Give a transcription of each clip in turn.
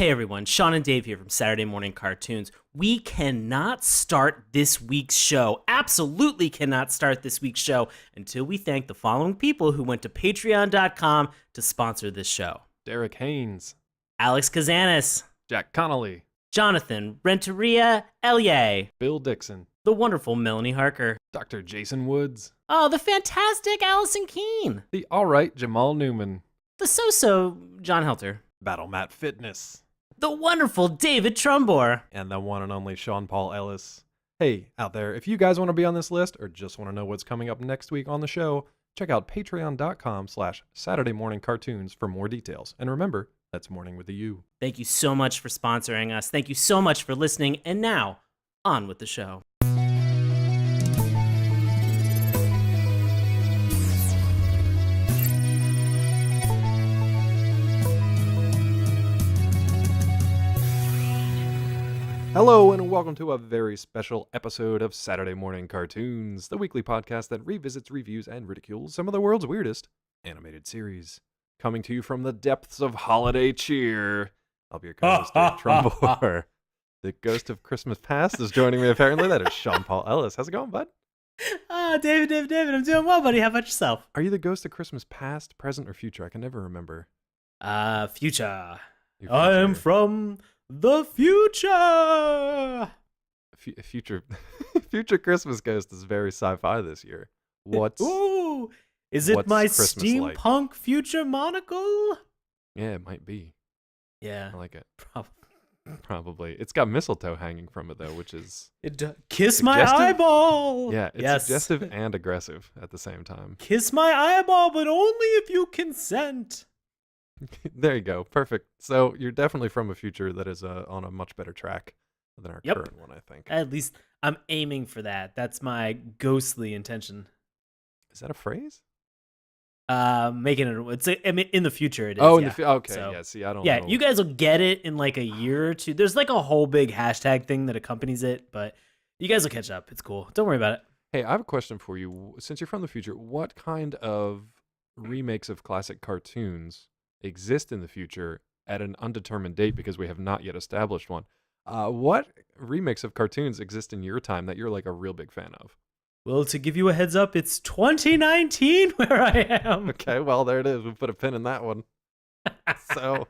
Hey everyone, Sean and Dave here from Saturday Morning Cartoons. We cannot start this week's show, absolutely cannot start this week's show, until we thank the following people who went to patreon.com to sponsor this show. Derek Haynes, Alex Kazanis, Jack Connolly, Jonathan Renteria Elye, Bill Dixon, the wonderful Melanie Harker, Dr. Jason Woods, oh, the fantastic Allison Keene, the alright Jamal Newman, the so-so John Helter, Battle Mat Fitness, the wonderful David Trumbore, and the one and only Sean Paul Ellis. Hey, out there, if you guys want to be on this list or just want to know what's coming up next week on the show, check out patreon.com/Saturday Morning Cartoons for more details. And remember, that's morning with a U. Thank you so much for sponsoring us. Thank you so much for listening. And now, on with the show. Hello and welcome to a very special episode of Saturday Morning Cartoons, the weekly podcast that revisits, reviews, and ridicules some of the world's weirdest animated series. Coming to you from the depths of holiday cheer, I'll be your co-host, Dave Trumbore. The ghost of Christmas past is joining me apparently. That is Sean Paul Ellis. How's it going, bud? David, I'm doing well, buddy. How about yourself? Are you the ghost of Christmas past, present, or future? I can never remember. Future. Your I am future. from the future. Future Christmas ghost is very sci-fi this year. Ooh, is it my Christmas like? steampunk future monocle? Yeah, it might be. Yeah, I like it. probably. Probably. It's got mistletoe hanging from it though, which is Kiss my suggestive? eyeball. yeah, it's yes. suggestive and aggressive at the same time. Kiss my eyeball, but only if you consent. There you go. Perfect. So you're definitely from a future that is on a much better track than our Yep. current one, I think. At least I'm aiming for that. That's my ghostly intention. Is that a phrase? Making I mean, in the future it is. Oh, yeah. okay. So, yeah, see, I don't yeah, know. you guys will get it in like a year or two. There's like a whole big hashtag thing that accompanies it, but you guys will catch up. It's cool. Don't worry about it. Hey, I have a question for you. Since you're from the future, what kind of remakes of classic cartoons exist in the future at an undetermined date, because we have not yet established one? What remakes of cartoons exist in your time that you're like a real big fan of? Well, to give you a heads up, it's 2019 where I am. Okay, well, there it is. We put a pin in that one. So,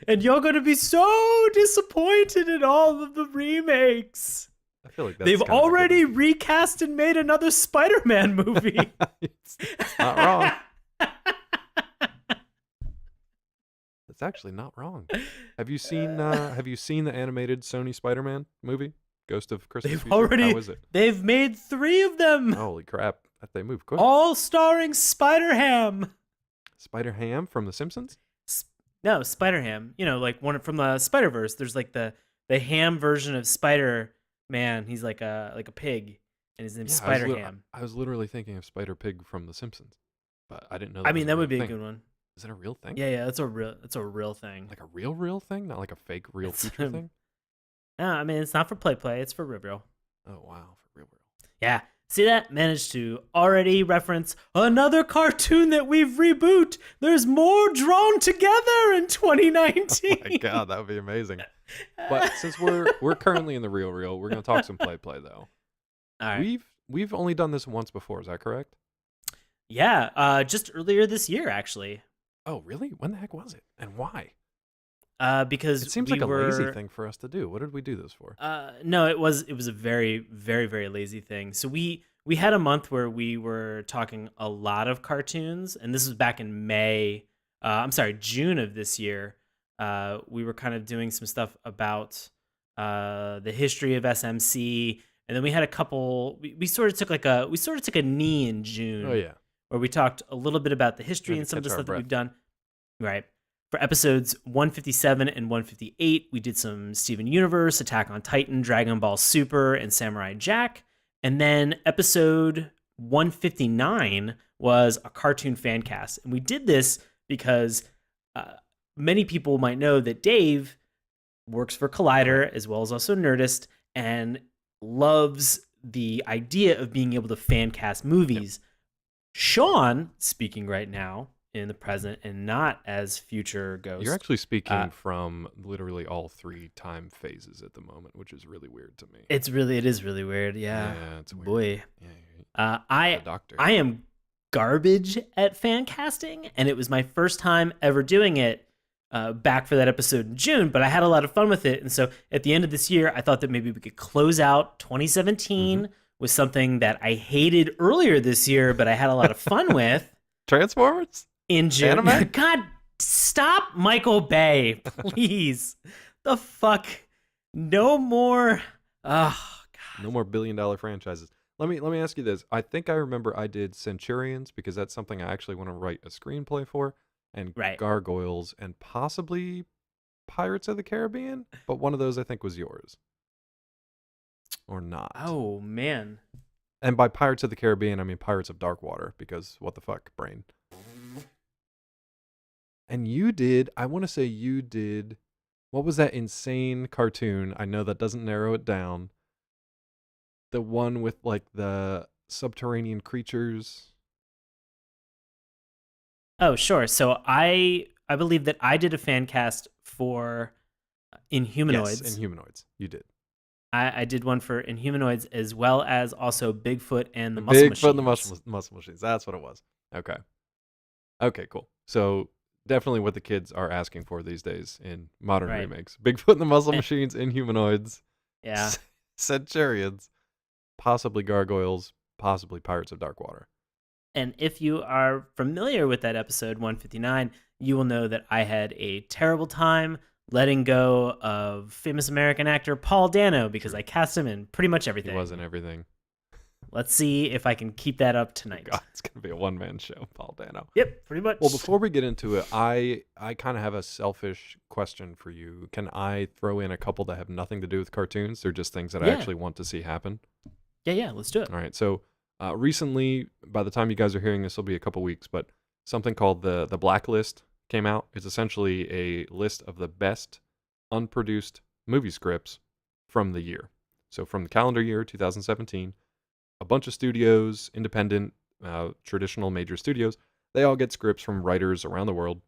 And you're going to be so disappointed in all of the remakes. I feel like that's They've kind of a already given. recast and made another Spider-Man movie. it's not wrong. It's actually not wrong. Have you seen the animated Sony Spider-Man movie, Ghost of Christmas Future? How is it? They've made 3 of them. Holy crap! They move quick. All starring Spider-Ham. Spider-Ham from The Simpsons? No, Spider-Ham. You know, like one from the Spider-Verse. There's like the ham version of Spider-Man. He's like a pig, and his name's Spider-Ham. I was literally thinking of Spider-Pig from The Simpsons, but I didn't know. I mean, that would be thing. a good one. Is it a real thing? Yeah, that's a real thing. Like a real thing, not like a fake real future thing. No, I mean it's not for play. It's for real. Oh wow, for real. Yeah. See that? Managed to already reference another cartoon that we've reboot. There's more drawn together in 2019. Oh my god, that would be amazing. But since we're currently in the real, we're gonna talk some play though. All right. We've only done this once before. Is that correct? Yeah. Just earlier this year, actually. Oh really? When the heck was it? And why? Because it seems like a lazy thing for us to do. What did we do this for? No, it was a very, very, very lazy thing. So we had a month where we were talking a lot of cartoons, and this was back in June of this year. We were kind of doing some stuff about the history of SMC, and then we had a couple. We sort of took a knee in June. Oh yeah, where we talked a little bit about the history and some of the stuff that we've done. Right. For episodes 157 and 158, we did some Steven Universe, Attack on Titan, Dragon Ball Super, and Samurai Jack. And then episode 159 was a cartoon fan cast. And we did this because many people might know that Dave works for Collider as well as also Nerdist and loves the idea of being able to fan cast movies. Yep. Sean, speaking right now, in the present and not as future Ghost. You're actually speaking from literally all 3 time phases at the moment, which is really weird to me. It is really weird. Yeah. Yeah, it's weird. Boy. Yeah, I am garbage at fan casting, and it was my first time ever doing it back for that episode in June, but I had a lot of fun with it. And so at the end of this year, I thought that maybe we could close out 2017 with something that I hated earlier this year, but I had a lot of fun with. Transformers? In June. Anime? God, stop, Michael Bay, please. The fuck? No more. Oh, God. No more billion-dollar franchises. Let me ask you this. I think I remember I did Centurions because that's something I actually want to write a screenplay for, and Gargoyles, and possibly Pirates of the Caribbean, but one of those I think was yours. Or not. Oh, man. And by Pirates of the Caribbean, I mean Pirates of Darkwater, because what the fuck, brain. And you did, I want to say you did, what was that insane cartoon? I know that doesn't narrow it down. The one with like the subterranean creatures. Oh, sure. So I believe that I did a fan cast for Inhumanoids. Yes, Inhumanoids. You did. I did one for Inhumanoids as well as also Bigfoot and the Muscle Machines. Bigfoot and the Muscle Machines. That's what it was. Okay. Okay, cool. So definitely what the kids are asking for these days in modern remakes. Bigfoot and the Muscle Machines, Inhumanoids. Yeah. Centurions. Possibly Gargoyles. Possibly Pirates of Darkwater. And if you are familiar with that episode 159, you will know that I had a terrible time letting go of famous American actor Paul Dano because I cast him in pretty much everything. He was in everything. Let's see if I can keep that up tonight. God, it's going to be a one-man show, Paul Dano. Yep, pretty much. Well, before we get into it, I kind of have a selfish question for you. Can I throw in a couple that have nothing to do with cartoons? They're just things that I actually want to see happen. Yeah, let's do it. All right, so recently, by the time you guys are hearing this, will be a couple weeks, but something called the Blacklist came out. It's essentially a list of the best unproduced movie scripts from the year. So from the calendar year 2017, a bunch of studios, independent, traditional major studios, they all get scripts from writers around the world.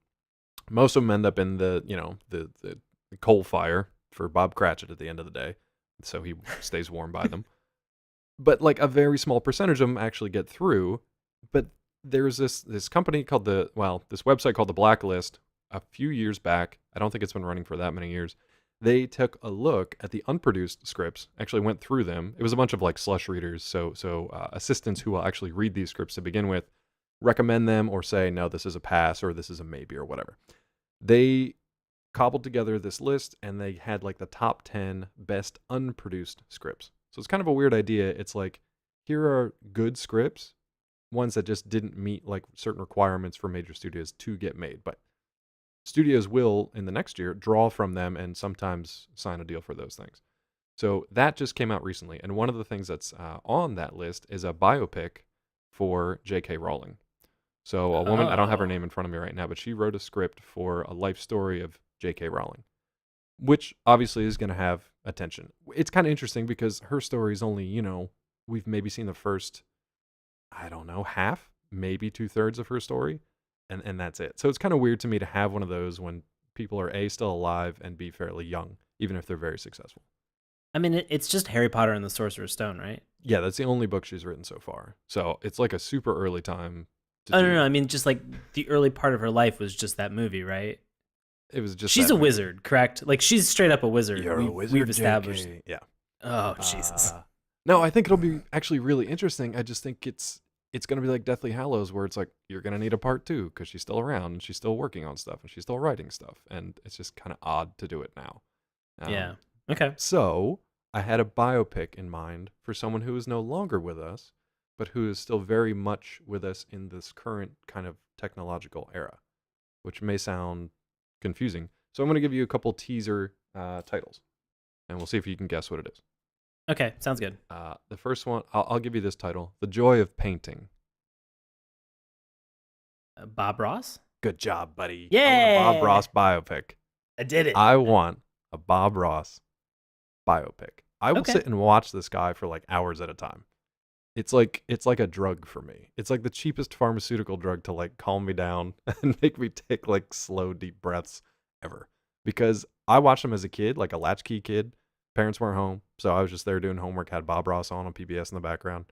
Most of them end up in the coal fire for Bob Cratchit at the end of the day, so he stays warm by them. But like a very small percentage of them actually get through. But there's this company called this website called The Blacklist a few years back. I don't think it's been running for that many years. They took a look at the unproduced scripts, actually went through them. It was a bunch of like slush readers, so assistants who will actually read these scripts to begin with, recommend them or say, no, this is a pass or this is a maybe or whatever. They cobbled together this list and they had like the top 10 best unproduced scripts. So it's kind of a weird idea. It's like, here are good scripts, ones that just didn't meet like certain requirements for major studios to get made. But studios will, in the next year, draw from them and sometimes sign a deal for those things. So that just came out recently. And one of the things that's on that list is a biopic for J.K. Rowling. So a woman, I don't have her name in front of me right now, but she wrote a script for a life story of J.K. Rowling, which obviously is going to have attention. It's kind of interesting because her story is only, we've maybe seen the first, half, maybe 2/3 of her story, and that's it. So it's kind of weird to me to have one of those when people are A, still alive, and B, fairly young, even if they're very successful. I mean, it's just Harry Potter and the Sorcerer's Stone, right? Yeah, that's the only book she's written so far. So it's like a super early time to do. No, I mean, just like the early part of her life was just that movie, right? It was just. She's a wizard, correct? Like she's straight up a wizard. You're a wizard. We've established. JK. Yeah. Oh Jesus. No, I think it'll be actually really interesting. I just think it's going to be like Deathly Hallows, where it's like you're going to need a part 2 because she's still around and she's still working on stuff and she's still writing stuff, and it's just kind of odd to do it now. Yeah. Okay. So I had a biopic in mind for someone who is no longer with us, but who is still very much with us in this current kind of technological era, which may sound confusing. So I'm going to give you a couple teaser titles, and we'll see if you can guess what it is. Okay, sounds good. The first one, I'll give you this title: The Joy of Painting. Bob Ross? Good job, buddy. Yeah! I want a Bob Ross biopic. I did it. I want a Bob Ross biopic. I will sit and watch this guy for like hours at a time. it's like a drug for me. It's like the cheapest pharmaceutical drug to like calm me down and make me take like slow, deep breaths ever. Because I watched them as a kid, like a latchkey kid. Parents weren't home, so I was just there doing homework. Had Bob Ross on PBS in the background,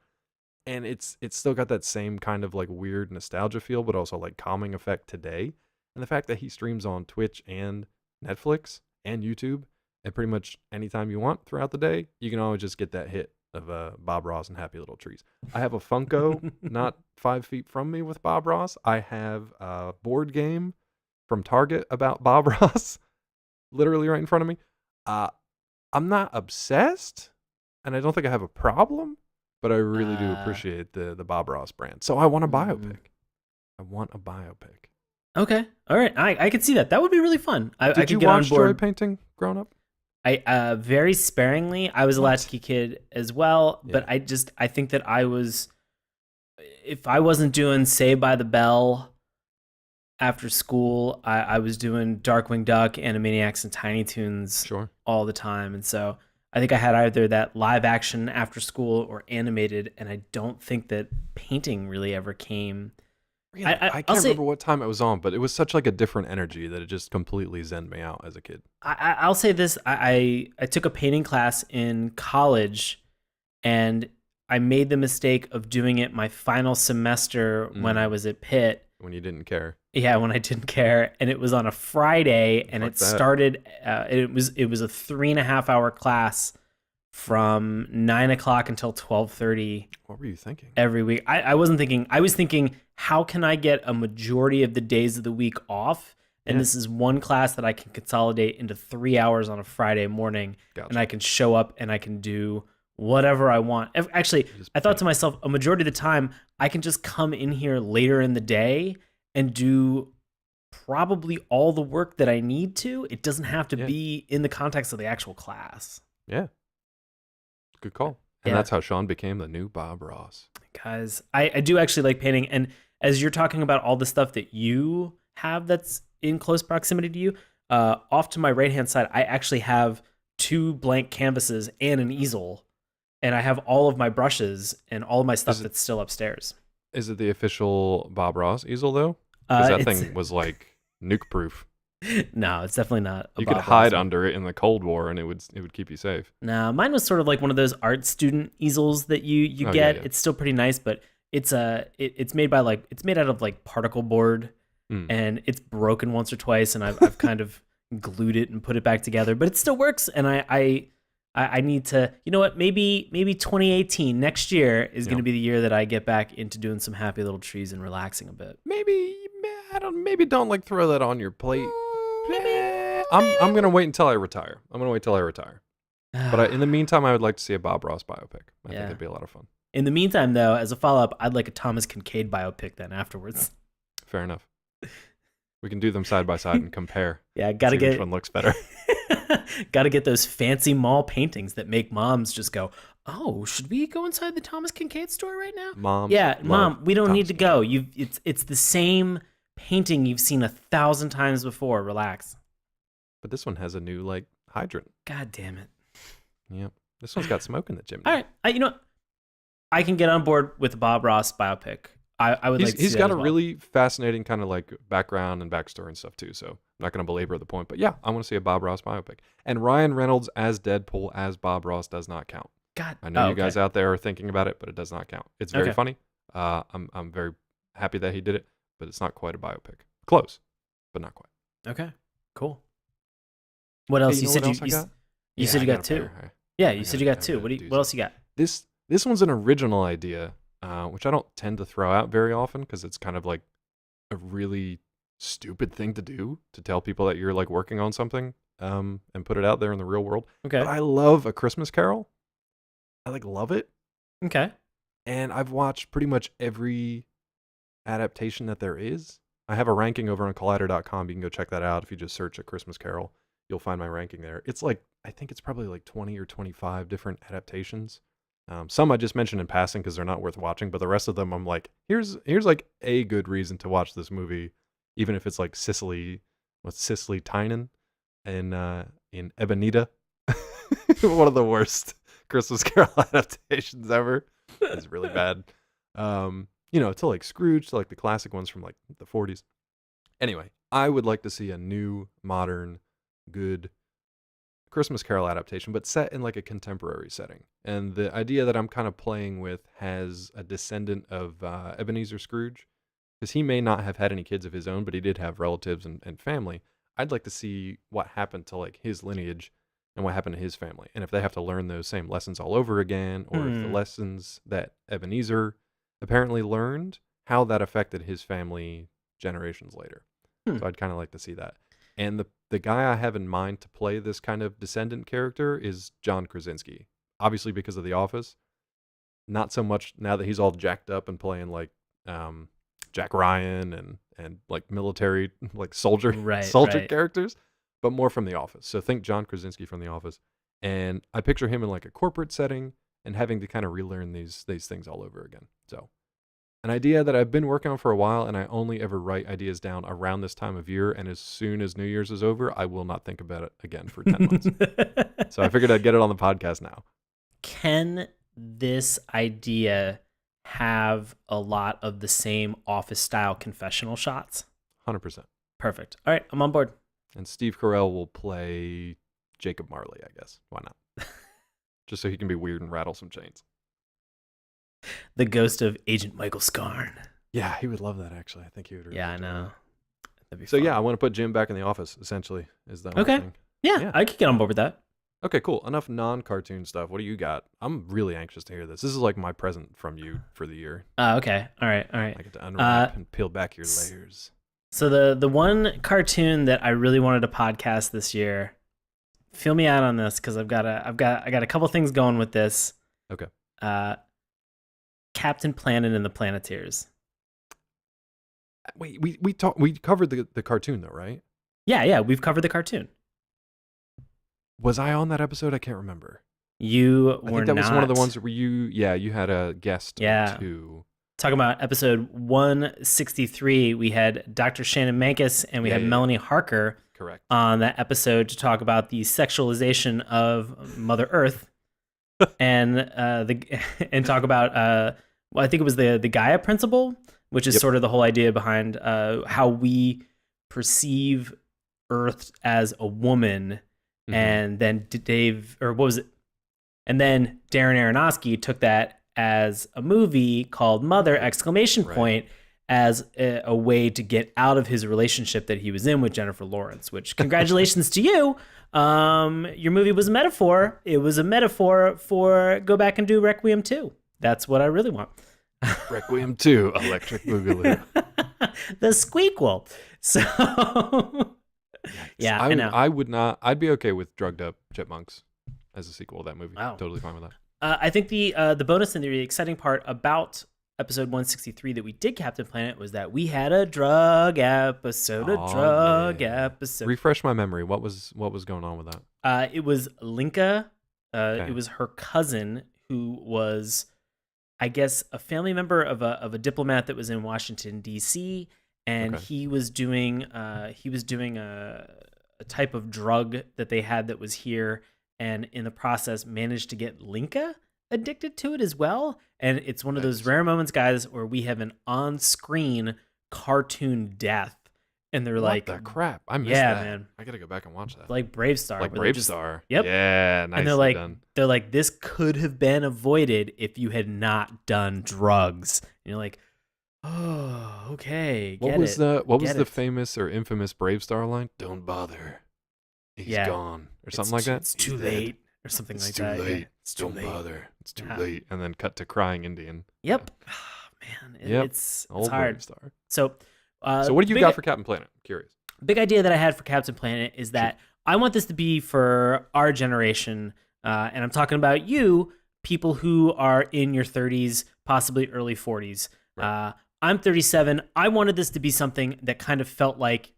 and it's still got that same kind of like weird nostalgia feel, but also like calming effect today. And the fact that he streams on Twitch and Netflix and YouTube, and pretty much anytime you want throughout the day, you can always just get that hit of Bob Ross and Happy Little Trees. I have a Funko not 5 feet from me with Bob Ross. I have a board game from Target about Bob Ross, literally right in front of me. I'm not obsessed, and I don't think I have a problem, but I really do appreciate the Bob Ross brand. So I want a biopic. I want a biopic. Okay. All right. I could see that. That would be really fun. Did you watch Joy Painting growing up? I very sparingly. I was a latchkey kid as well, but I think that if I wasn't doing Saved by the Bell after school, I was doing Darkwing Duck, Animaniacs, and Tiny Toons all the time. And so I think I had either that live action after school or animated, and I don't think that painting really ever came. Really? I can't remember what time it was on, but it was such like a different energy that it just completely zened me out as a kid. I'll say this. I took a painting class in college, and I made the mistake of doing it my final semester when I was at Pitt. When you didn't care. Yeah, when I didn't care. And it was on a Friday, and it started, it was a 3.5 hour class from 9 o'clock until 12:30. What were you thinking? Every week. I wasn't thinking, I was thinking, how can I get a majority of the days of the week off? And this is one class that I can consolidate into 3 hours on a Friday morning. Gotcha. And I can show up and I can do whatever I want. Actually, I thought to myself, a majority of the time, I can just come in here later in the day and do probably all the work that I need to. It doesn't have to be in the context of the actual class. Yeah. Good call. And that's how Sean became the new Bob Ross. Guys, I do actually like painting. And as you're talking about all the stuff that you have that's in close proximity to you, off to my right-hand side, I actually have 2 blank canvases and an easel. And I have all of my brushes and all of my stuff that's still upstairs. Is it the official Bob Ross easel, though? Because that thing was like nuke-proof. No, it's definitely not. You could hide under it in the Cold War, and it would keep you safe. No, mine was sort of like one of those art student easels that you get. Yeah. It's still pretty nice, but it's made by it's made out of like particle board, and it's broken once or twice, and I've kind of glued it and put it back together, but it still works. And I need to, you know what? Maybe 2018 next year is going to be the year that I get back into doing some Happy Little Trees and relaxing a bit. Maybe don't like throw that on your plate. I'm gonna wait until I retire. But in the meantime, I would like to see a Bob Ross biopic. I think it'd be a lot of fun. In the meantime, though, as a follow-up, I'd like a Thomas Kincaid biopic then afterwards. Fair enough. We can do them side by side and compare. Yeah, gotta get which one looks better. Gotta get those fancy mall paintings that make moms just go, "Oh, should we go inside the Thomas Kincaid store right now?" Mom, we don't need to go. It's the same painting you've seen 1,000 times before. Relax. But this one has a new hydrant. God damn it. Yep. This one's got smoke in the chimney. All right. You know what? I can get on board with the Bob Ross biopic. I would like to see he's that got as a well. really fascinating kind of background and backstory and stuff too. So I'm not going to belabor the point, but yeah, I want to see a Bob Ross biopic. And Ryan Reynolds as Deadpool as Bob Ross does not count. God, I know you guys out there are thinking about it, but it does not count. It's very funny. I'm very happy that he did it, but it's not quite a biopic. Close, but not quite. Okay, cool. What else? Hey, you said you said you got 2. Yeah, you said you got 2. What else you got? This one's an original idea. Which I don't tend to throw out very often because it's kind of like a really stupid thing to do, to tell people that you're working on something and put it out there in the real world. Okay. But I love A Christmas Carol. I love it. Okay. And I've watched pretty much every adaptation that there is. I have a ranking over on Collider.com. You can go check that out. If you just search A Christmas Carol, you'll find my ranking there. It's I think it's probably 20 or 25 different adaptations. Some I just mentioned in passing because they're not worth watching, but the rest of them I'm here's a good reason to watch this movie, even if it's Cicely Tynan in Ebenita, one of the worst Christmas Carol adaptations ever. It's really bad. To like Scrooge, to like the classic ones from like the 40s. Anyway, I would like to see a new, modern, good Christmas Carol adaptation, but set in like a contemporary setting. And the idea that I'm kind of playing with has a descendant of Ebenezer Scrooge, because he may not have had any kids of his own, but he did have relatives and family. I'd like to see what happened to like his lineage and what happened to his family, and if they have to learn those same lessons all over again, or if the lessons that Ebenezer apparently learned, how that affected his family generations later. So I'd kind of like to see that. And the guy I have in mind to play this kind of descendant character is John Krasinski. Obviously because of The Office. Not so much now that he's all jacked up and playing like Jack Ryan and like military like soldier characters, but more from The Office. So think John Krasinski from The Office. And I picture him in like a corporate setting and having to kind of relearn these things all over again. So an idea that I've been working on for a while, and I only ever write ideas down around this time of year, and as soon as New Year's is over, I will not think about it again for 10 months. So I figured I'd get it on the podcast now. Can this idea have a lot of the same Office-style confessional shots? 100%. Perfect. All right, I'm on board. And Steve Carell will play Jacob Marley, I guess. Why not? Just so he can be weird and rattle some chains. The ghost of Agent Michael Scarn. Yeah, he would love that, actually. I think he would really I know. That'd be fun. Yeah, I want to put Jim back in the office, essentially, is the whole thing. Yeah, I could get on board with that. Okay, cool. Enough non-cartoon stuff. What do you got? I'm really anxious to hear this. This is like my present from you for the year. Okay. All right. I get to unwrap and peel back your layers. So the one cartoon that I really wanted to podcast this year, feel me out on this because I got a couple things going with this. Okay. Captain Planet and the Planeteers. Wait, we covered the cartoon though, right? Yeah, we've covered the cartoon. Was I on that episode? I can't remember. You were not. I think that was one of the ones where you had a guest too. Talking about episode 163, we had Dr. Shannon Mankus and we had Melanie Harker on that episode to talk about the sexualization of Mother Earth and talk about I think it was the Gaia principle, which is sort of the whole idea behind how we perceive Earth as a woman. And then and then Darren Aronofsky took that as a movie called Mother ! As a way to get out of his relationship that he was in with Jennifer Lawrence, which congratulations to you. Your movie was a metaphor. It was a metaphor for go back and do Requiem 2. That's what I really want. Requiem 2, Electric Boogaloo. The Squeakquel. So... Yeah, I know. I would not. I'd be okay with Drugged Up Chipmunks as a sequel to that movie. Wow. Totally fine with that. I think the bonus and the exciting part about episode 163 that we did Captain Planet was that we had a drug episode. Episode. Refresh my memory. What was going on with that? It was Linka. It was her cousin who was, I guess, a family member of a diplomat that was in Washington D.C. And he was doing a type of drug that they had that was here, and in the process managed to get Linka addicted to it as well. And it's one of those rare moments, guys, where we have an on-screen cartoon death, and they're like, "What the crap? I missed that, man. I gotta go back and watch that." Like Brave Star, Yep. Yeah, nicely and done. They're like, this could have been avoided if you had not done drugs. And you're like, oh, okay. What was the famous or infamous Brave Star line? Don't bother. He's gone. Or something like that. It's too late. Or something like that. It's too late. It's too late. Don't bother. It's too late. And then cut to crying Indian. Yep. Oh, man. It's hard. Brave Star. So what do you got for Captain Planet? I'm curious. Big idea that I had for Captain Planet is that I want this to be for our generation. And I'm talking about you, people who are in your 30s, possibly early 40s. Right. I'm 37. I wanted this to be something that kind of felt like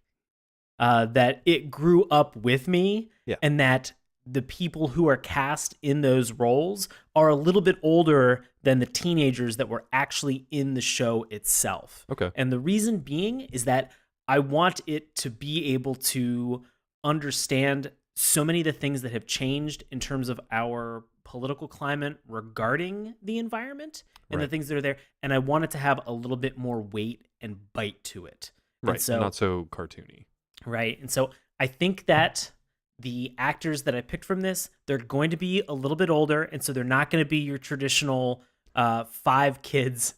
that it grew up with me, and that the people who are cast in those roles are a little bit older than the teenagers that were actually in the show itself. Okay. And the reason being is that I want it to be able to understand so many of the things that have changed in terms of our political climate regarding the environment and Right. the things that are there, and I want it to have a little bit more weight and bite to it. Right, And so, not so cartoony. Right, and so I think that the actors that I picked from this, they're going to be a little bit older, and so they're not going to be your traditional 5 kids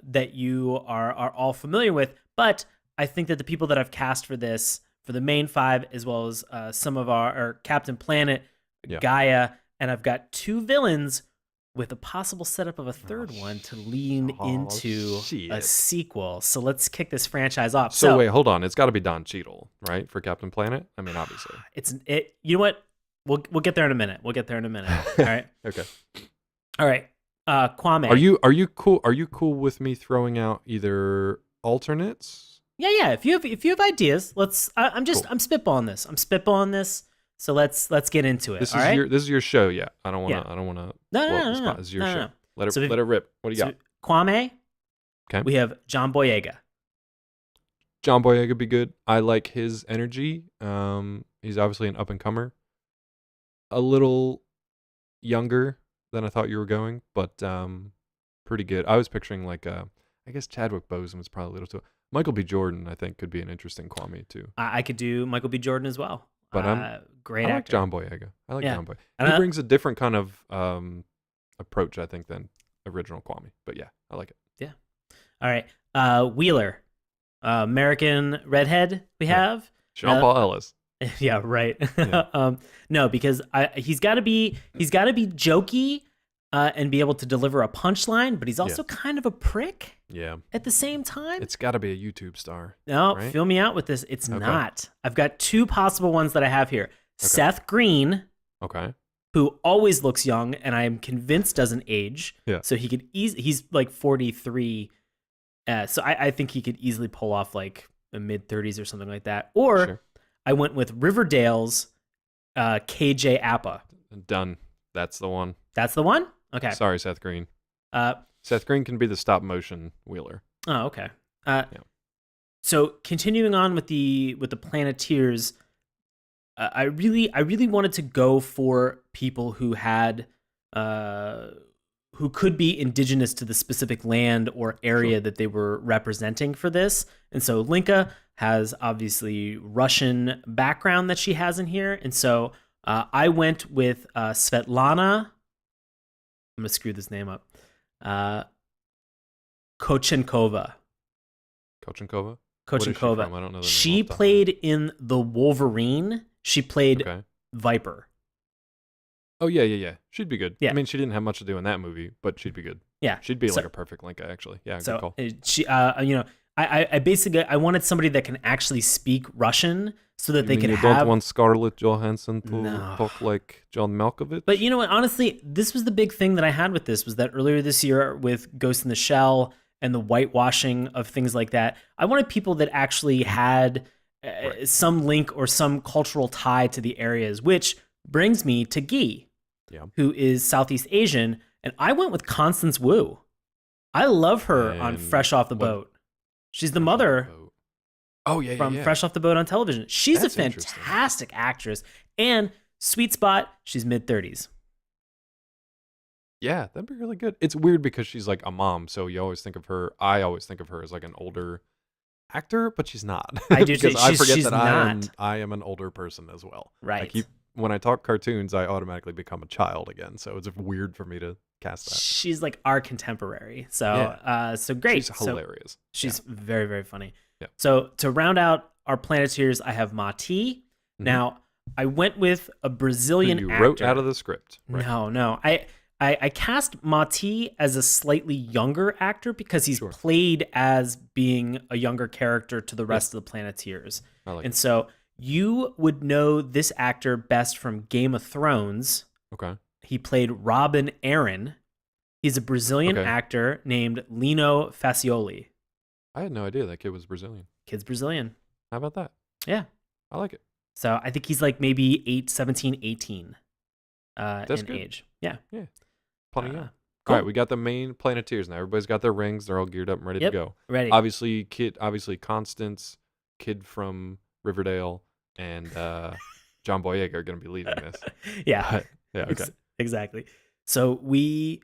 that you are all familiar with. But I think that the people that I've cast for this, for the main 5, as well as some of our Captain Planet, Gaia, and I've got 2 villains with a possible setup of a third one to lean into a sequel. So let's kick this franchise off. So wait, hold on. It's got to be Don Cheadle, right, for Captain Planet? I mean, obviously. You know what? We'll get there in a minute. All right. Okay. All right. Kwame. Are you cool with me throwing out either alternates? Yeah. If you have ideas, I'm spitballing this. So let's get into it. This is your show. Yeah. I don't want to. No. This is your show. Let it rip. What do you got? Kwame. Okay. We have John Boyega. John Boyega be good. I like his energy. He's obviously an up and comer. A little younger than I thought you were going, but pretty good. I was picturing I guess Chadwick Boseman was probably a little too. Michael B. Jordan, I think, could be an interesting Kwame too. I could do Michael B. Jordan as well. But great I like actor. John Boyega. I like John Boyega. He brings a different kind of approach, I think, than original Kwame. But yeah, I like it. Yeah. All right. Wheeler, American redhead. We have Sean Paul Ellis. Yeah, right. Yeah. No, because he's got to be jokey and be able to deliver a punchline, but he's also kind of a prick. Yeah. At the same time, it's got to be a YouTube star. No, right? Feel me out with this. It's not. I've got 2 possible ones that I have here. Okay. Seth Green. Okay. Who always looks young, and I am convinced doesn't age. Yeah. So he could he's like 43. So I think he could easily pull off like a mid-30s or something like that. Or I went with Riverdale's KJ Appa. Done. That's the one. That's the one? Okay. Sorry, Seth Green. Seth Green can be the stop motion Wheeler. Oh, okay. So continuing on with the Planeteers, I really wanted to go for people who had who could be indigenous to the specific land or area that they were representing for this. And so Linka has obviously Russian background that she has in here. And so I went with Svetlana. I'm going to screw this name up. Kochenkova. Kochenkova? Kochenkova. I don't know. She played in The Wolverine. She played Viper. Oh, yeah. She'd be good. Yeah. I mean, she didn't have much to do in that movie, but she'd be good. Yeah. She'd be like a perfect Linka, actually. Yeah, good call. She, I basically, I wanted somebody that can actually speak Russian so that they can have... You don't want Scarlett Johansson to talk like John Malkovich? But you know what? Honestly, this was the big thing that I had with this, was that earlier this year with Ghost in the Shell and the whitewashing of things like that, I wanted people that actually had some link or some cultural tie to the areas, which brings me to Guy, who is Southeast Asian, and I went with Constance Wu. I love her on Fresh Off the Boat. She's the mother from Fresh Off the Boat on television. She's a fantastic actress. And sweet spot, she's mid-30s. Yeah, that'd be really good. It's weird because she's like a mom, so I always think of her as like an older actor, but she's not. I do because I forget that not. I am an older person as well. Right. When I talk cartoons, I automatically become a child again, so it's weird for me to cast that. She's like our contemporary. So so great. She's hilarious. She's very, very funny. Yeah. So to round out our Planeteers, I have Mati. Mm-hmm. Now, I went with a Brazilian actor. You wrote out of the script. Right? No. I cast Mati as a slightly younger actor because he's played as being a younger character to the rest of the Planeteers. So you would know this actor best from Game of Thrones. Okay. He played Robin Aaron. He's a Brazilian actor named Lino Facioli. I had no idea that kid was Brazilian. Kid's Brazilian. How about that? Yeah. I like it. So I think he's like maybe 17, 18 That's in good. age. Yeah. Yeah. Plenty young. Cool. All right, we got the main Planeteers now. Everybody's got their rings. They're all geared up and ready to go. Ready. Obviously, Constance, Kid from Riverdale, and John Boyega are going to be leading this. Yeah. Yeah, okay. Exactly. So we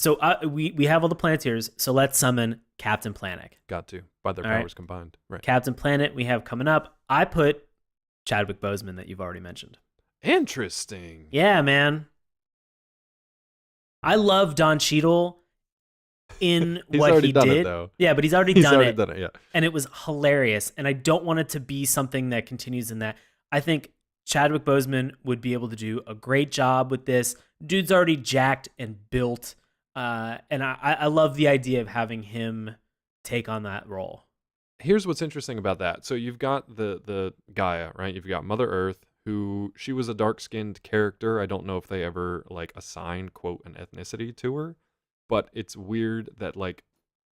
have all the Planeteers. So let's summon Captain Planet. Got to by their All powers right. combined. Right. Captain Planet we have coming up. I put Chadwick Boseman that you've already mentioned. Interesting. Yeah, man. I love Don Cheadle in what he done did. It, though. Yeah, but he's already done it. Done it, yeah. And it was hilarious. And I don't want it to be something that continues in that. I think Chadwick Boseman would be able to do a great job with this. Dude's already jacked and built. And I love the idea of having him take on that role. Here's what's interesting about that. So you've got the Gaia, right? You've got Mother Earth, who she was a dark-skinned character. I don't know if they ever like assigned, quote, an ethnicity to her, but it's weird that like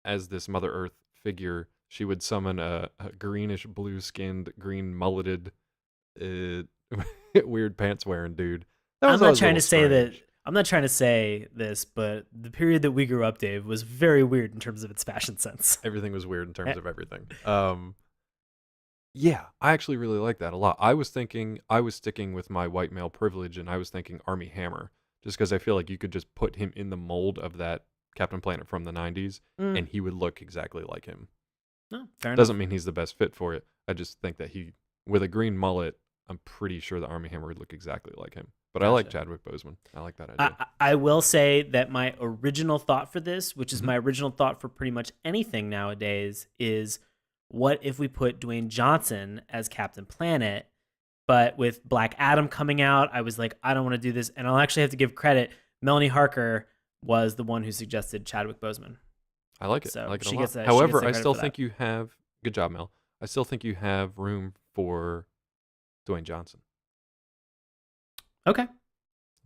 as this Mother Earth figure, she would summon a greenish blue-skinned, green mulleted, weird pants wearing dude. I'm not trying to say that. I'm not trying to say this, but the period that we grew up, Dave, was very weird in terms of its fashion sense. Everything was weird in terms of everything. Yeah, I actually really like that a lot. I was sticking with my white male privilege, and I was thinking Armie Hammer, just because I feel like you could just put him in the mold of that Captain Planet from the 90s, and he would look exactly like him. No, fair enough. Doesn't mean he's the best fit for it. I just think that with a green mullet, I'm pretty sure that Armie Hammer would look exactly like him. But gotcha. I like Chadwick Boseman. I like that idea. I will say that my original thought for this, which is my original thought for pretty much anything nowadays, is what if we put Dwayne Johnson as Captain Planet, but with Black Adam coming out, I was like, I don't want to do this. And I'll actually have to give credit. Melanie Harker was the one who suggested Chadwick Boseman. I like it. So I like it she a lot. gets However, I still think you have, good job, Mel. I still think you have room for Dwayne Johnson. Okay.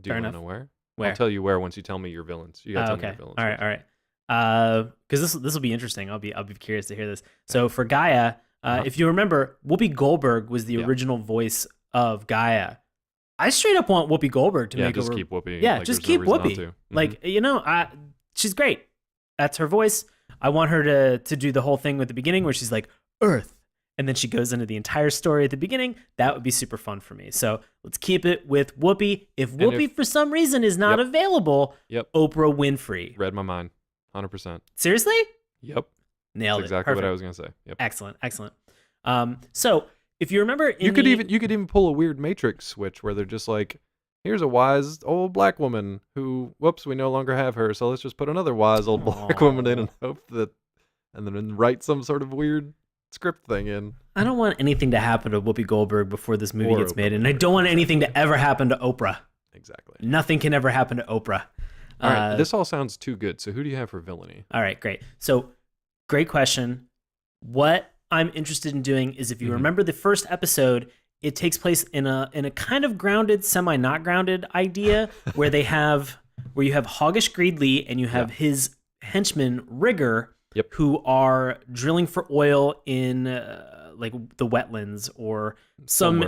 Do you want to know where? Where? I'll tell you where once you tell me your villains. You got to tell me your villains. All right. Because this will be interesting. I'll be curious to hear this. So for Gaia, if you remember, Whoopi Goldberg was the original voice of Gaia. I straight up want Whoopi Goldberg to make just keep Whoopi. Yeah, just keep Whoopi. Like she's great. That's her voice. I want her to do the whole thing with the beginning where she's like Earth. And then she goes into the entire story at the beginning. That would be super fun for me. So let's keep it with Whoopi. If Whoopi, for some reason, is not available, Oprah Winfrey. Read my mind. 100%. Seriously? Yep. Nailed That's exactly what I was going to say. Yep. Excellent. So if you remember... You could even pull a weird Matrix switch where they're just like, here's a wise old black woman who, whoops, we no longer have her. So let's just put another wise old black woman in and hope that... And then write some sort of weird... script thing in. I don't want anything to happen to Whoopi Goldberg before this movie gets made, and I don't want anything to ever happen to Oprah. Exactly. Nothing can ever happen to Oprah. All right, this all sounds too good. So who do you have for villainy? All right, great. So, great question. What I'm interested in doing is, if you remember the first episode, it takes place in a kind of grounded, semi not grounded idea where you have Hoggish Greedley and you have his henchman Rigger. Yep. Who are drilling for oil in like the wetlands or some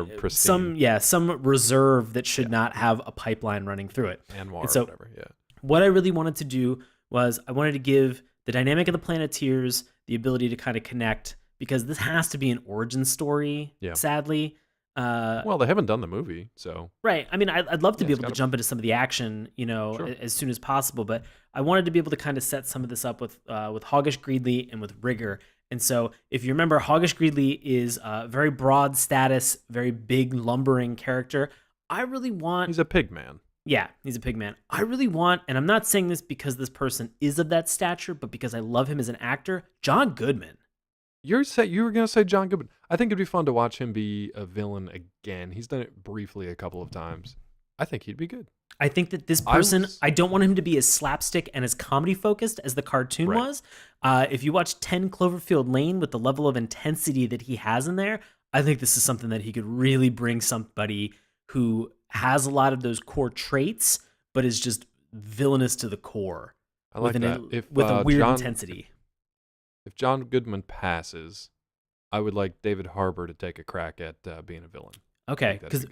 reserve that should not have a pipeline running through it. And whatever. Yeah. What I really wanted to do was I wanted to give the dynamic of the Planeteers the ability to kind of connect, because this has to be an origin story. Yeah. Sadly. Well, they haven't done the movie, so right. I mean, I'd love to be able to jump into some of the action, as soon as possible. But I wanted to be able to kind of set some of this up with Hoggish Greedley and with Rigger. And so, if you remember, Hoggish Greedley is a very broad status, very big lumbering character. He's a pig man. Yeah, he's a pig man. I really want, and I'm not saying this because this person is of that stature, but because I love him as an actor, John Goodman. You were going to say John Goodman. I think it'd be fun to watch him be a villain again. He's done it briefly a couple of times. I think he'd be good. I think that this person, I don't want him to be as slapstick and as comedy focused as the cartoon was. If you watch 10 Cloverfield Lane with the level of intensity that he has in there, I think this is something that he could really bring somebody who has a lot of those core traits, but is just villainous to the core. I like that. With a weird intensity. If John Goodman passes, I would like David Harbour to take a crack at being a villain. Okay, because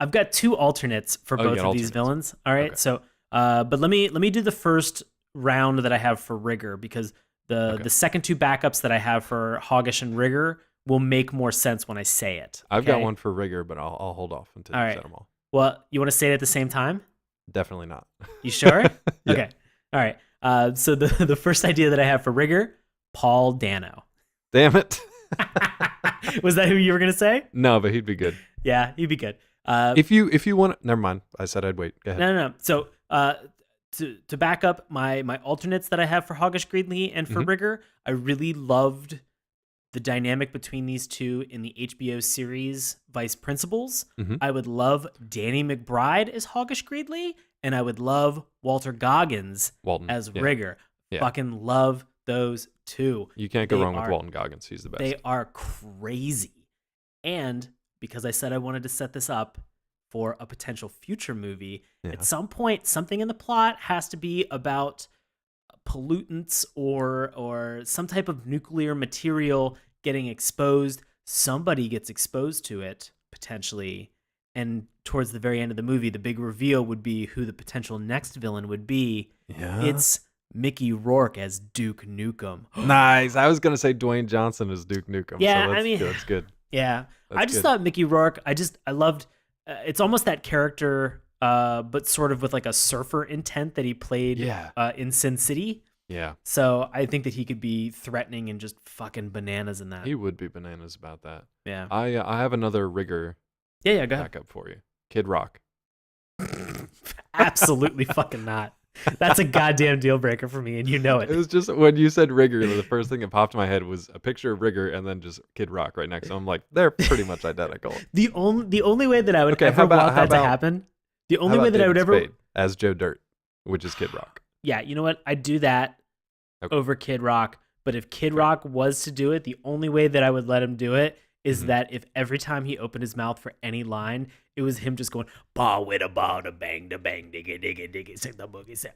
I've got two alternates for both of these villains. All right, so but let me do the first round that I have for Rigger, because the second two backups that I have for Hoggish and Rigger will make more sense when I say it. I've got one for Rigger, but I'll hold off until you set them all. Well, you want to say it at the same time? Definitely not. You sure? Yeah. Okay. All right. So the first idea that I have for Rigger, Paul Dano. Damn it. Was that who you were gonna say? No, but he'd be good. Yeah, he'd be good. If you want, never mind. I said I'd wait. Go ahead. No. So to back up my alternates that I have for Hoggish Greedley and for Rigger, I really loved the dynamic between these two in the HBO series Vice Principals. I would love Danny McBride as Hoggish Greedley, and I would love Walter Goggins as Rigger. Yeah. Fucking love those two. You can't go wrong with Walton Goggins. He's the best. They are crazy. And because I said I wanted to set this up for a potential future movie, at some point, something in the plot has to be about pollutants or some type of nuclear material getting exposed. Somebody gets exposed to it, potentially. And towards the very end of the movie, the big reveal would be who the potential next villain would be. Yeah. It's Mickey Rourke as Duke Nukem. Nice. I was going to say Dwayne Johnson as Duke Nukem. Yeah, so I mean, that's good. Yeah. I just thought Mickey Rourke, I loved, it's almost that character, but sort of with like a surfer intent that he played in Sin City. Yeah. So I think that he could be threatening and just fucking bananas in that. He would be bananas about that. Yeah. I have another Rigger. Yeah, go ahead. Backup for you. Kid Rock. Absolutely fucking not. That's a goddamn deal breaker for me, and you know it. It was just when you said Rigger, the first thing that popped in my head was a picture of Rigger and then just Kid Rock right next to him. I'm like, they're pretty much identical. The only way that I would ever want that to happen, the only way that I would ever Spade as Joe Dirt, which is Kid Rock. Yeah, you know what? I'd do that over Kid Rock. But if Kid Rock was to do it, the only way that I would let him do it is that if every time he opened his mouth for any line, it was him just going, "Ball with a ball, da bang, digga, digga, digga, sing the boogie."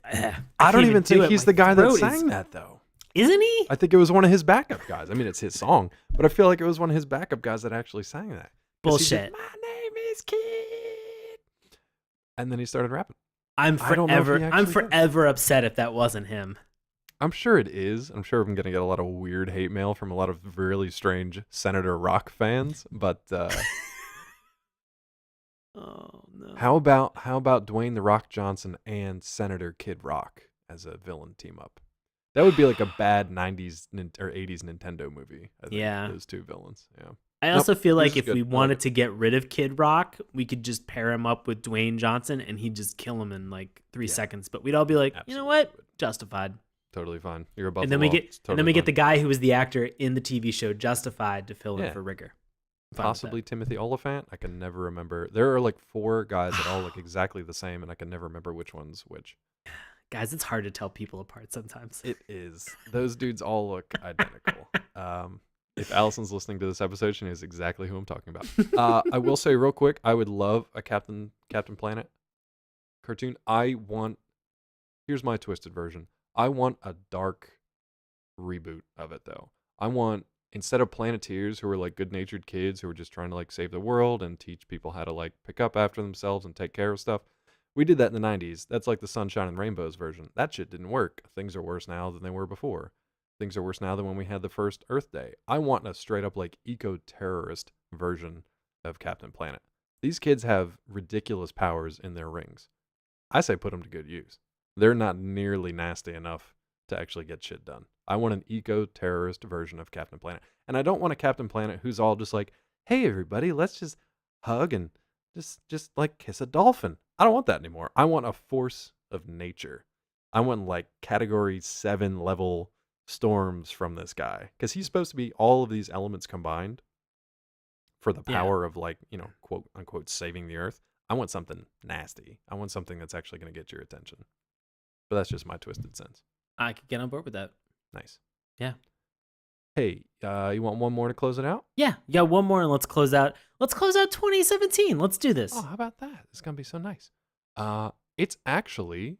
I don't even think he's the guy that sang that, though. Isn't he? I think it was one of his backup guys. I mean, it's his song, but I feel like it was one of his backup guys that actually sang that. Bullshit. My name is Kid. And then he started rapping. I'm forever upset if that wasn't him. I'm sure it is. I'm sure I'm going to get a lot of weird hate mail from a lot of really strange Senator Rock fans, but oh no. How about Dwayne The Rock Johnson and Senator Kid Rock as a villain team up? That would be like a bad 90s or 80s Nintendo movie. I think, those two villains. Yeah. I also feel like if we wanted to get rid of Kid Rock, we could just pair him up with Dwayne Johnson and he'd just kill him in like 3 seconds. But we'd all be like, you know what? Justified. Totally fine. You're above and then the we law. get get the guy who was the actor in the TV show Justified to fill in for Rigger. Possibly Timothy Oliphant. I can never remember. There are like 4 guys that all look exactly the same, and I can never remember which one's which. Guys, it's hard to tell people apart sometimes. It is. Those dudes all look identical. If Allison's listening to this episode, she knows exactly who I'm talking about. I will say real quick, I would love a Captain Planet cartoon. Here's my twisted version. I want a dark reboot of it, though. I want, instead of Planeteers, who are like good-natured kids who are just trying to like save the world and teach people how to like pick up after themselves and take care of stuff. We did that in the 90s. That's like the Sunshine and Rainbows version. That shit didn't work. Things are worse now than they were before. Things are worse now than when we had the first Earth Day. I want a straight-up like eco-terrorist version of Captain Planet. These kids have ridiculous powers in their rings. I say put them to good use. They're not nearly nasty enough to actually get shit done. I want an eco-terrorist version of Captain Planet. And I don't want a Captain Planet who's all just like, hey, everybody, let's just hug and just like kiss a dolphin. I don't want that anymore. I want a force of nature. I want like category 7 level storms from this guy. Because he's supposed to be all of these elements combined for the power of like, you know, quote unquote, saving the earth. I want something nasty. I want something that's actually going to get your attention. But that's just my twisted sense. I could get on board with that. Nice. Yeah. Hey, you want one more to close it out? Yeah, one more and let's close out. Let's close out 2017. Let's do this. Oh, how about that? It's going to be so nice. It's actually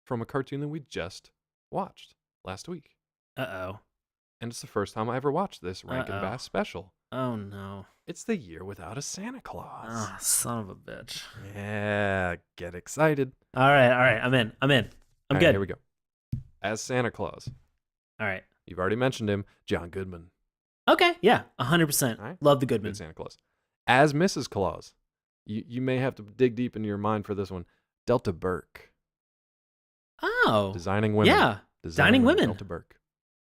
from a cartoon that we just watched last week. Uh-oh. And it's the first time I ever watched this Rankin Bass special. Oh, no. It's The Year Without a Santa Claus. Oh, son of a bitch. Yeah, get excited. All right. I'm in. I'm good. Here we go. As Santa Claus. All right. You've already mentioned him, John Goodman. Okay, yeah, 100%. Right. Love the Goodman. Good Santa Claus. As Mrs. Claus. You may have to dig deep into your mind for this one. Delta Burke. Oh. Designing Women. Yeah. Designing Women. Delta Burke.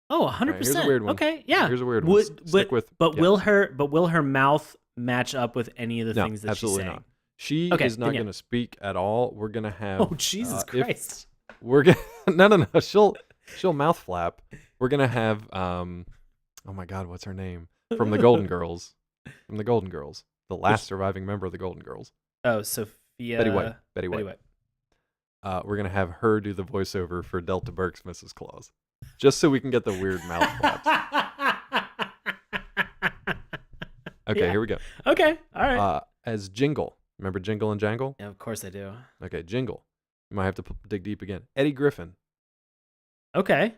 Oh, 100%. Right, here's a weird one. Okay, yeah. Here's a weird one. Will her mouth match up with any of the things that she's saying? Absolutely not. She is not going to speak at all. We're going to have... Oh, Jesus Christ. We're gonna no. She'll mouth flap. We're going to have... oh my God, what's her name? From the Golden Girls. The last surviving member of the Golden Girls. Oh, Sophia... Betty White. We're going to have her do the voiceover for Delta Burke's Mrs. Claus. Just so we can get the weird mouth flaps. Okay, Here we go. Okay, all right. As Jingle. Remember Jingle and Jangle? Yeah, of course I do. Okay, Jingle. You might have to dig deep again. Eddie Griffin. Okay.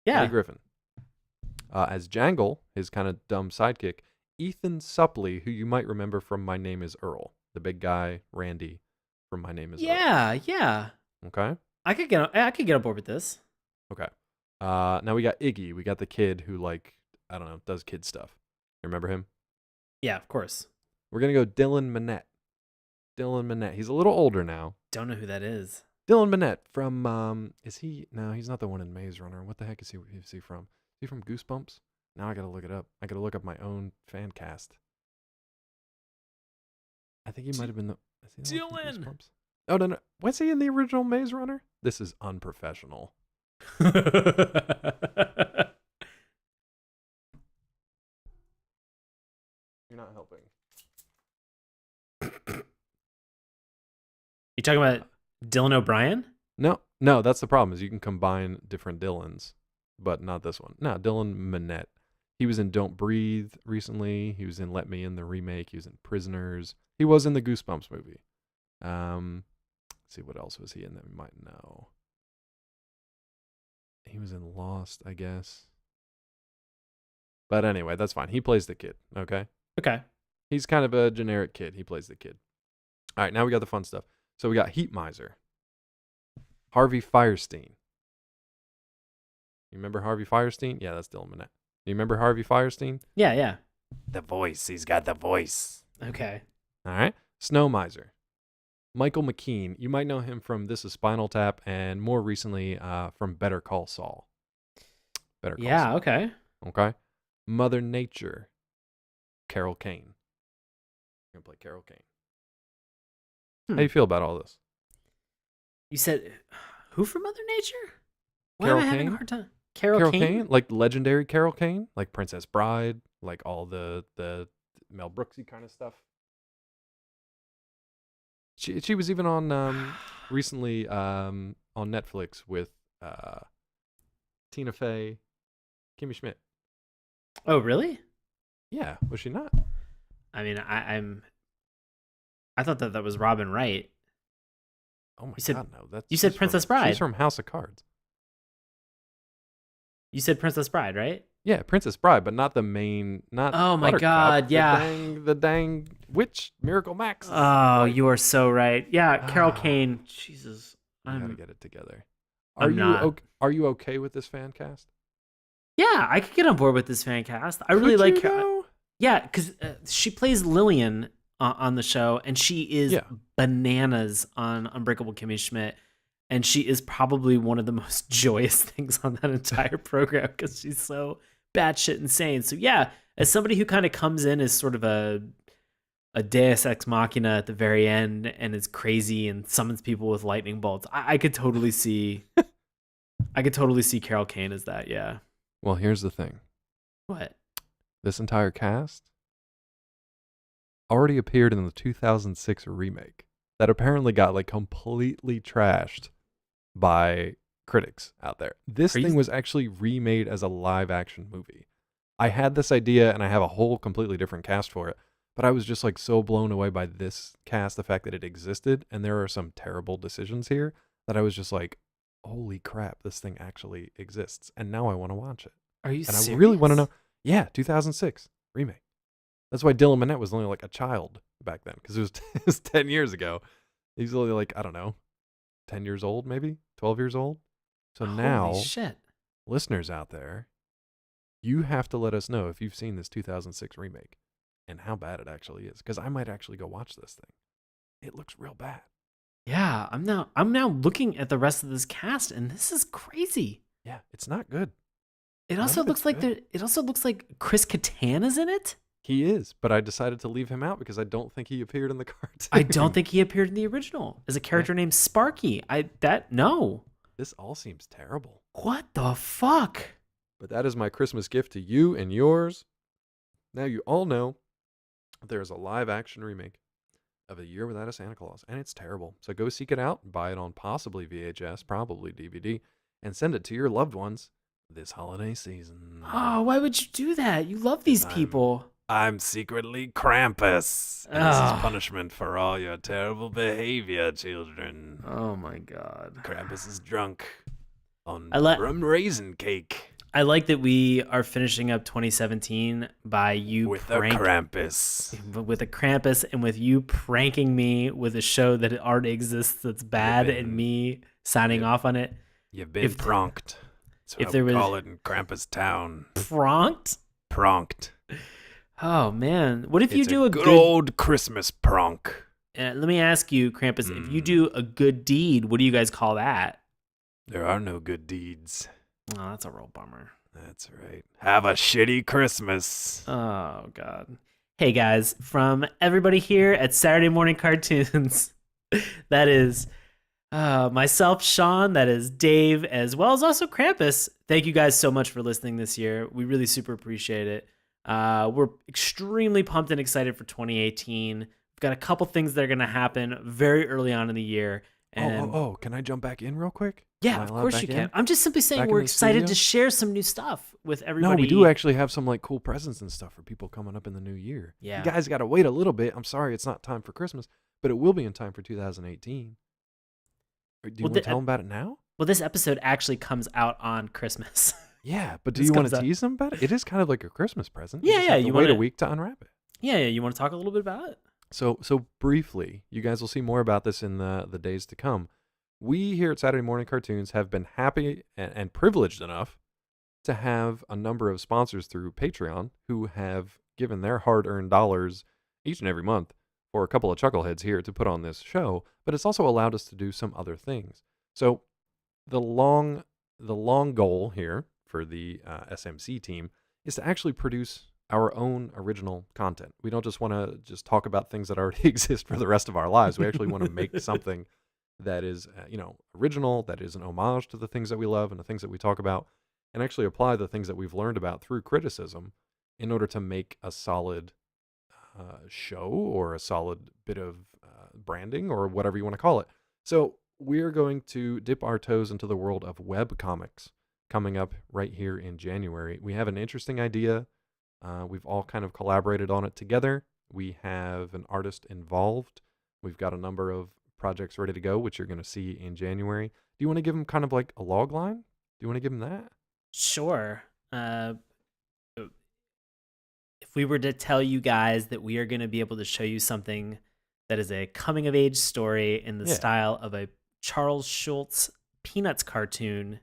Yeah. Eddie Griffin. As Jangle, his kind of dumb sidekick, Ethan Suplee, who you might remember from My Name is Earl. The big guy, Randy, from My Name is Earl. Yeah. Okay. I could get on board with this. Okay. Now we got Iggy. We got the kid who, does kid stuff. You remember him? Yeah, of course. We're going to go Dylan Minnette. He's a little older now. Don't know who that is. Dylan Minnette from, is he? No, he's not the one in Maze Runner. What the heck is he from? Is he from Goosebumps? Now I got to look it up. I got to look up my own fan cast. I think he might have been the... Dylan! Oh, no. Was he in the original Maze Runner? This is unprofessional. You're not helping. You talking about Dylan O'Brien? No, that's the problem, is you can combine different Dylans, but not this one. No, Dylan Minnette. He was in Don't Breathe recently. He was in Let Me In, the remake. He was in Prisoners. He was in the Goosebumps movie. Let's see, what else was he in that we might know? He was in Lost, I guess. But anyway, that's fine. He plays the kid, okay? Okay. He's kind of a generic kid. He plays the kid. All right, now we got the fun stuff. So we got Heat Miser. Harvey Fierstein. You remember Harvey Fierstein? Yeah, that's Dylan Minnette. You remember Harvey Fierstein? Yeah. The voice. He's got the voice. Okay. All right. Snow Miser. Michael McKean. You might know him from This Is Spinal Tap and more recently from Better Call Saul. Saul. Okay. Okay. Mother Nature. Carol Kane. I'm going to play Carol Kane. How do you feel about all this? You said, who from Mother Nature? Why Carol am I having Kane? a hard time? Carol Kane? Like legendary Carol Kane? Like Princess Bride? Like all the Mel Brooksy kind of stuff? She was even on recently on Netflix with Tina Fey, Kimmy Schmidt. Oh, really? Yeah, was she not? I mean, I thought that was Robin Wright. Oh my God, no! You said Princess Bride. She's from House of Cards. You said Princess Bride, right? Yeah, Princess Bride, but not the main. Not. Oh my Buttercup, God! Yeah. The dang witch, Miracle Max. Oh, you are so right. Yeah, Carol Kane. Jesus, I gotta get it together. Are you okay with this fan cast? Yeah, I could get on board with this fan cast. I really like her. Yeah, because she plays Lillian on the show, and she is bananas on Unbreakable Kimmy Schmidt, and she is probably one of the most joyous things on that entire program because she's so batshit insane. So yeah, as somebody who kind of comes in as sort of a Deus Ex Machina at the very end and is crazy and summons people with lightning bolts, I could totally see, Carol Kane as that. Yeah. Well, here's the thing. What? This entire cast already appeared in the 2006 remake that apparently got like completely trashed by critics out there. This thing was actually remade as a live action movie. I had this idea and I have a whole completely different cast for it, but I was just like so blown away by this cast, the fact that it existed, and there are some terrible decisions here that I was just like, holy crap, this thing actually exists, and now I want to watch it. Are you serious? I really want to know. Yeah, 2006 remake. That's why Dylan Minnette was only like a child back then, because it was 10 years ago. He's only like, I don't know, 10 years old, maybe 12 years old. So now, shit. Listeners out there, you have to let us know if you've seen this 2006 remake and how bad it actually is, because I might actually go watch this thing. it looks real bad. Yeah, I'm now looking at the rest of this cast, and this is crazy. Yeah, it's not good. It also looks like Chris Katana's in it. He is, but I decided to leave him out because I don't think he appeared in the cartoon. I don't think he appeared in the original as a character named Sparky. No. This all seems terrible. What the fuck? But that is my Christmas gift to you and yours. Now you all know there's a live action remake of A Year Without a Santa Claus, and it's terrible. So go seek it out, buy it on possibly VHS, probably DVD, and send it to your loved ones this holiday season. Oh, why would you do that? You love these people. I'm secretly Krampus. And this is punishment for all your terrible behavior, children. Oh my God. Krampus is drunk on rum raisin cake. I like that we are finishing up 2017 by you with a Krampus. With a Krampus, and with you pranking me with a show that already exists that's bad, and me signing off on it. You've been pranked. That's what we call it in Krampus Town. Pranked? Pranked. Oh man, what if you do a good old Christmas prank? Let me ask you, Krampus, if you do a good deed, what do you guys call that? There are no good deeds. Oh, that's a real bummer. That's right. Have a shitty Christmas. Oh God. Hey guys, from everybody here at Saturday Morning Cartoons, that is myself, Sean, that is Dave, as well as also Krampus. Thank you guys so much for listening this year. We really super appreciate it. We're extremely pumped and excited for 2018. We've got a couple things that are going to happen very early on in the year. And can I jump back in real quick? Yeah, of course you can. I'm just simply saying we're excited to share some new stuff with everybody. No, we do actually have some like cool presents and stuff for people coming up in the new year. Yeah. You guys got to wait a little bit. I'm sorry it's not time for Christmas, but it will be in time for 2018. Do you want to tell them about it now? Well, this episode actually comes out on Christmas. Yeah, but do you want to tease them about it? It is kind of like a Christmas present. Yeah, you wait a week to unwrap it. Yeah, you want to talk a little bit about it? So briefly, you guys will see more about this in the days to come. We here at Saturday Morning Cartoons have been happy and privileged enough to have a number of sponsors through Patreon who have given their hard-earned dollars each and every month for a couple of chuckleheads here to put on this show, but it's also allowed us to do some other things. So the long goal here for the SMC team is to actually produce our own original content. We don't just want to just talk about things that already exist for the rest of our lives. We actually want to make something that is, original, that is an homage to the things that we love and the things that we talk about, and actually apply the things that we've learned about through criticism in order to make a solid show or a solid bit of branding or whatever you want to call it. So we're going to dip our toes into the world of web comics coming up right here in January. We have an interesting idea. We've all kind of collaborated on it together. We have an artist involved. We've got a number of projects ready to go, which you're going to see in January. Do you want to give them kind of like a log line? Do you want to give them that? Sure. If we were to tell you guys that we are going to be able to show you something that is a coming of age story in the style of a Charles Schulz Peanuts cartoon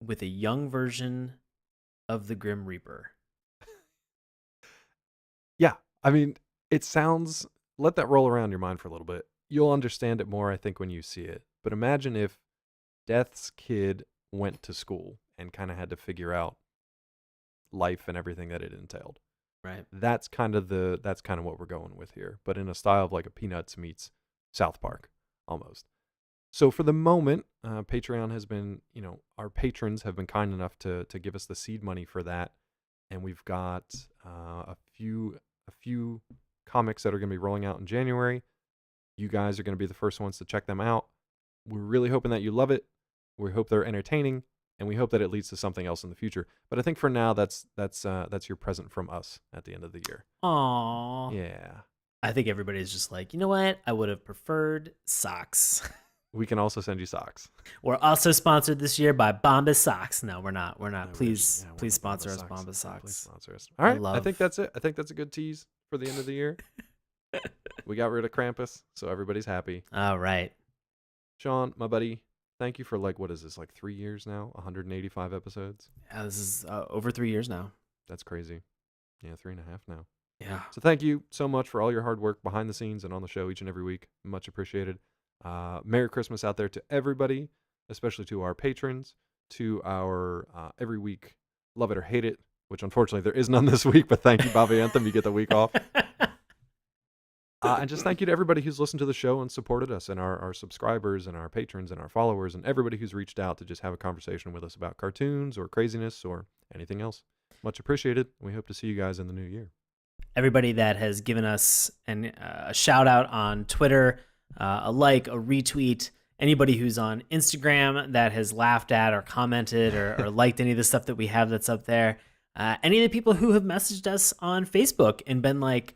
with a young version of the Grim Reaper. Yeah, I mean, it sounds... Let that roll around your mind for a little bit. You'll understand it more, I think, when you see it. But imagine if Death's kid went to school and kind of had to figure out life and everything that it entailed. Right. That's kind of what we're going with here, but in a style of like a Peanuts meets South Park, almost. So for the moment, Patreon has been, our patrons have been kind enough to give us the seed money for that, and we've got a few comics that are going to be rolling out in January. You guys are going to be the first ones to check them out. We're really hoping that you love it. We hope they're entertaining, and we hope that it leads to something else in the future. But I think for now, that's your present from us at the end of the year. Aww. Yeah. I think everybody's just like, you know what? I would have preferred socks. We can also send you socks. We're also sponsored this year by Bombas Socks. No, we're not. No, please sponsor us, Bombas Socks. Please sponsor us. All right. I think that's it. I think that's a good tease for the end of the year. We got rid of Krampus, so everybody's happy. All right. Sean, my buddy, thank you for what is this, 3 years now? 185 episodes? Yeah, this is over 3 years now. That's crazy. Yeah, 3.5 now. Yeah. So thank you so much for all your hard work behind the scenes and on the show each and every week. Much appreciated. Merry Christmas out there to everybody, especially to our patrons, to our every week love it or hate it, which unfortunately there is none this week, but thank you, Bobby Anthem. You get the week off. And just thank you to everybody who's listened to the show and supported us, and our subscribers and our patrons and our followers and everybody who's reached out to just have a conversation with us about cartoons or craziness or anything else. Much appreciated. We hope to see you guys in the new year. Everybody that has given us a shout out on Twitter, a like, a retweet, anybody who's on Instagram that has laughed at or commented or liked any of the stuff that we have that's up there, any of the people who have messaged us on Facebook and been like,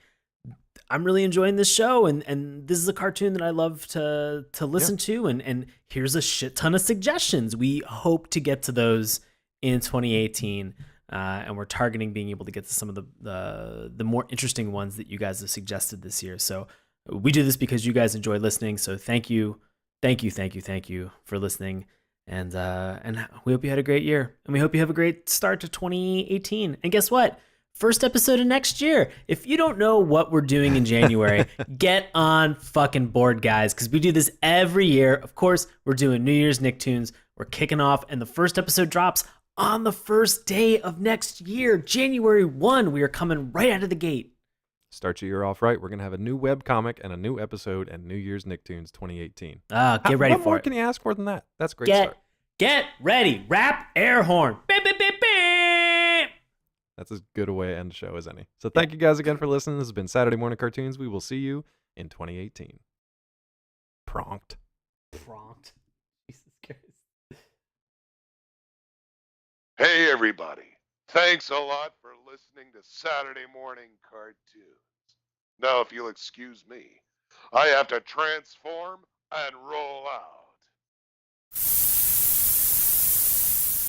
I'm really enjoying this show, and this is a cartoon that I love to listen to, and here's a shit ton of suggestions. We hope to get to those in 2018, and we're targeting being able to get to some of the more interesting ones that you guys have suggested this year. So we do this because you guys enjoy listening. So thank you for listening, and we hope you had a great year, and we hope you have a great start to 2018. And guess what? First episode of next year. If you don't know what we're doing in January, get on fucking board, guys, because we do this every year. Of course, we're doing New Year's Nicktoons. We're kicking off, and the first episode drops on the first day of next year, January 1. We are coming right out of the gate. Start your year off right. We're going to have a new webcomic and a new episode and New Year's Nicktoons 2018. Get ready for it. What more can you ask for than that? That's a great start. Get ready. Rap air horn. Beep, beep, beep, beep. That's as good a way to end the show as any. So thank you guys again for listening. This has been Saturday Morning Cartoons. We will see you in 2018. Prompt. Jesus Christ. Hey, everybody. Thanks a lot for listening to Saturday Morning Cartoons. Now, if you'll excuse me, I have to transform and roll out.